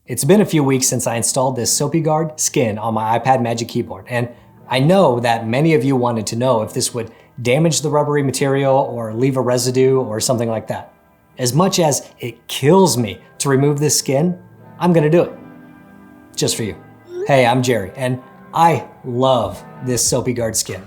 It's been a few weeks since I installed this SopiGuard skin on my iPad Magic Keyboard, and I know that many of you wanted to know if this would damage the rubbery material or leave a residue or something like that. As much as it kills me to remove this skin, I'm gonna do it. Just for you. Hey, I'm Jerry, and I love this SopiGuard skin.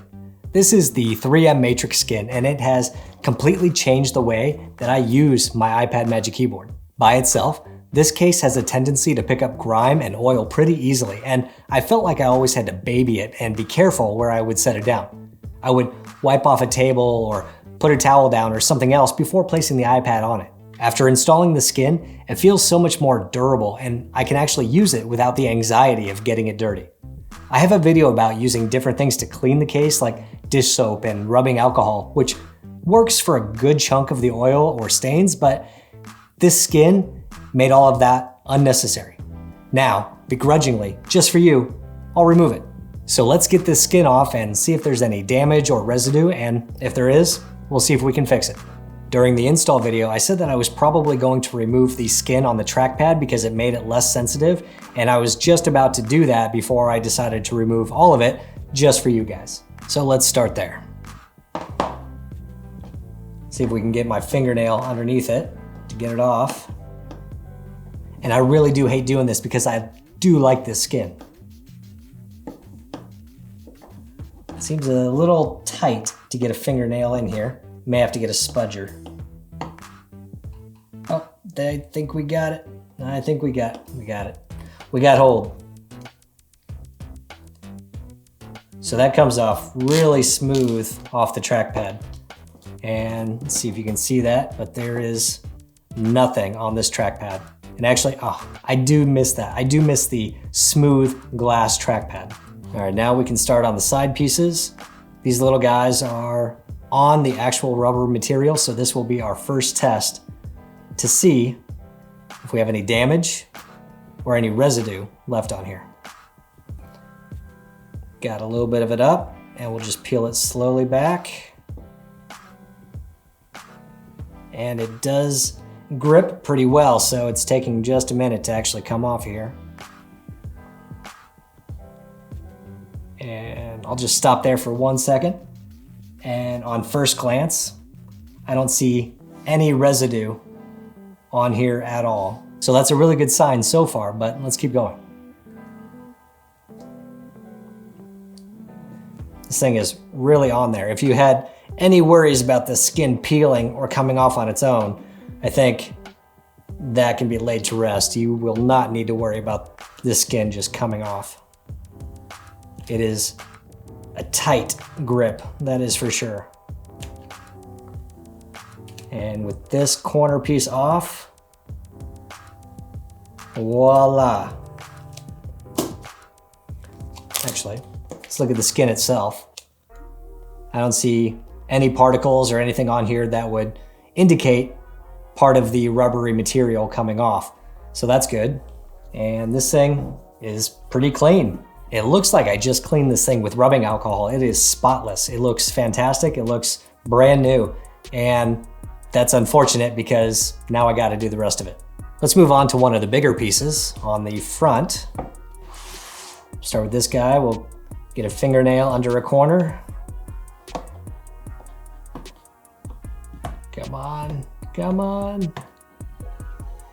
This is the 3M Matrix skin, and it has completely changed the way that I use my iPad Magic Keyboard. By itself, this case has a tendency to pick up grime and oil pretty easily, and I felt like I always had to baby it and be careful where I would set it down. I would wipe off a table or put a towel down or something else before placing the iPad on it. After installing the skin, it feels so much more durable, and I can actually use it without the anxiety of getting it dirty. I have a video about using different things to clean the case, like dish soap and rubbing alcohol, which works for a good chunk of the oil or stains, but this skin made all of that unnecessary. Now, begrudgingly, just for you, I'll remove it. So let's get this skin off and see if there's any damage or residue, and if there is, we'll see if we can fix it. During the install video, I said that I was probably going to remove the skin on the trackpad because it made it less sensitive, and I was just about to do that before I decided to remove all of it just for you guys. So let's start there. See if we can get my fingernail underneath it to get it off. And I really do hate doing this because I do like this skin. It seems a little tight to get a fingernail in here. May have to get a spudger. Oh, I think we got it. I think we got it. We got hold. So that comes off really smooth off the trackpad. And let's see if you can see that, but there is nothing on this trackpad. And actually, I do miss that. I do miss the smooth glass trackpad. All right, now we can start on the side pieces. These little guys are on the actual rubber material, so this will be our first test to see if we have any damage or any residue left on here. Got a little bit of it up, and we'll just peel it slowly back. And it does grip pretty well, so it's taking just a minute to actually come off here. And I'll just stop there for 1 second. And on first glance, I don't see any residue on here at all. So that's a really good sign so far, but let's keep going. This thing is really on there. If you had any worries about the skin peeling or coming off on its own, I think that can be laid to rest. You will not need to worry about this skin just coming off. It is a tight grip, that is for sure. And with this corner piece off, voila. Actually, let's look at the skin itself. I don't see any particles or anything on here that would indicate part of the rubbery material coming off. So that's good. And this thing is pretty clean. It looks like I just cleaned this thing with rubbing alcohol. It is spotless. It looks fantastic. It looks brand new. And that's unfortunate because now I got to do the rest of it. Let's move on to one of the bigger pieces on the front. Start with this guy. We'll get a fingernail under a corner. Come on, come on.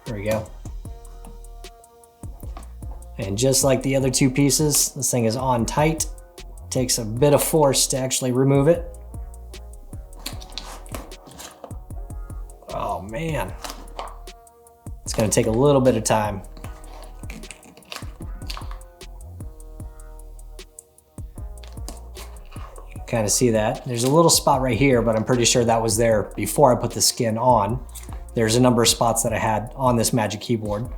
There we go. And just like the other two pieces, this thing is on tight. Takes a bit of force to actually remove it. Oh man. It's gonna take a little bit of time. Kind of see that. There's a little spot right here, but I'm pretty sure that was there before I put the skin on. There's a number of spots that I had on this Magic Keyboard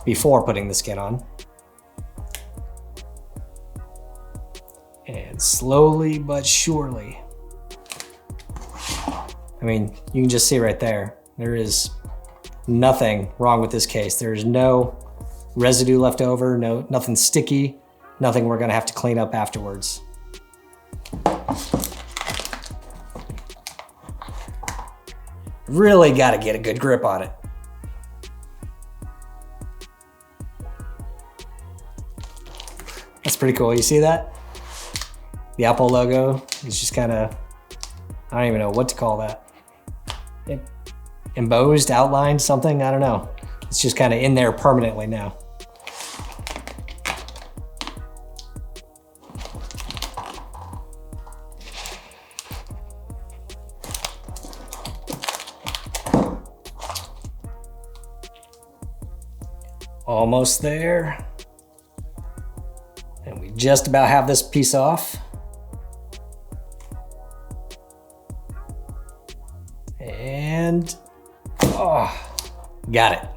before putting the skin on. And slowly but surely. I mean, you can just see right there, there is nothing wrong with this case. There's no residue left over, nothing sticky, nothing we're gonna have to clean up afterwards. Really got to get a good grip on it. That's pretty cool. You see that? The Apple logo is just kind of, I don't even know what to call that. Embossed, outlined, something, I don't know. It's just kind of in there permanently now. Almost there. And we just about have this piece off. And, oh, got it.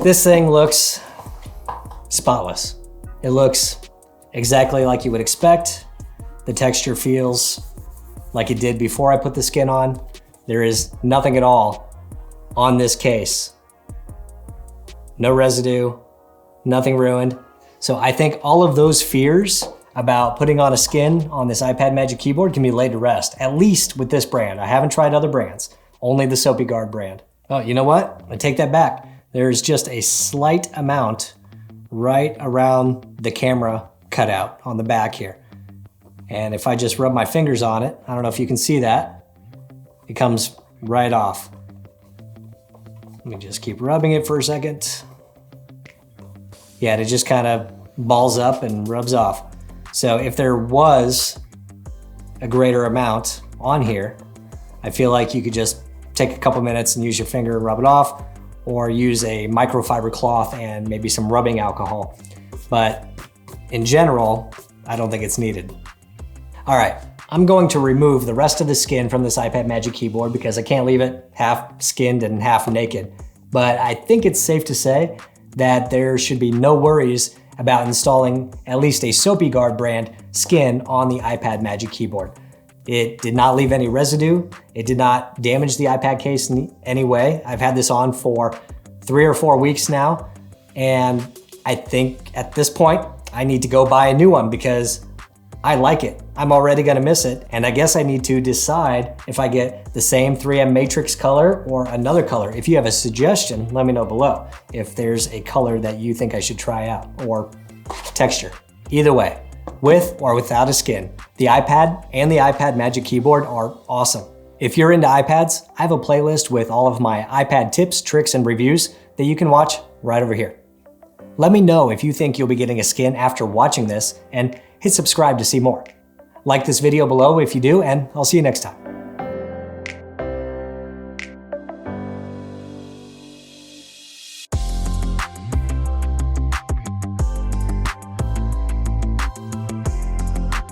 This thing looks spotless. It looks exactly like you would expect. The texture feels like it did before I put the skin on. There is nothing at all on this case. No residue, nothing ruined. So I think all of those fears about putting on a skin on this iPad Magic Keyboard can be laid to rest, at least with this brand. I haven't tried other brands, only the SopiGuard brand. Oh, you know what? I take that back. There's just a slight amount right around the camera cutout on the back here. And if I just rub my fingers on it, I don't know if you can see that, it comes right off. Let me just keep rubbing it for a second. Yeah, it just kind of balls up and rubs off. So if there was a greater amount on here, I feel like you could just take a couple minutes and use your finger and rub it off, or use a microfiber cloth and maybe some rubbing alcohol. But in general, I don't think it's needed. All right, I'm going to remove the rest of the skin from this iPad Magic Keyboard because I can't leave it half skinned and half naked. But I think it's safe to say that there should be no worries about installing at least a SopiGuard brand skin on the iPad Magic Keyboard. It did not leave any residue. It did not damage the iPad case in any way. I've had this on for 3 or 4 weeks now, and I think at this point, I need to go buy a new one because I like it. I'm already gonna miss it, and I guess I need to decide if I get the same 3M Matrix color or another color. If you have a suggestion, let me know below if there's a color that you think I should try out, or texture. Either way, with or without a skin, the iPad and the iPad Magic Keyboard are awesome. If you're into iPads, I have a playlist with all of my iPad tips, tricks, and reviews that you can watch right over here. Let me know if you think you'll be getting a skin after watching this, and hit subscribe to see more. Like this video below if you do, and I'll see you next time.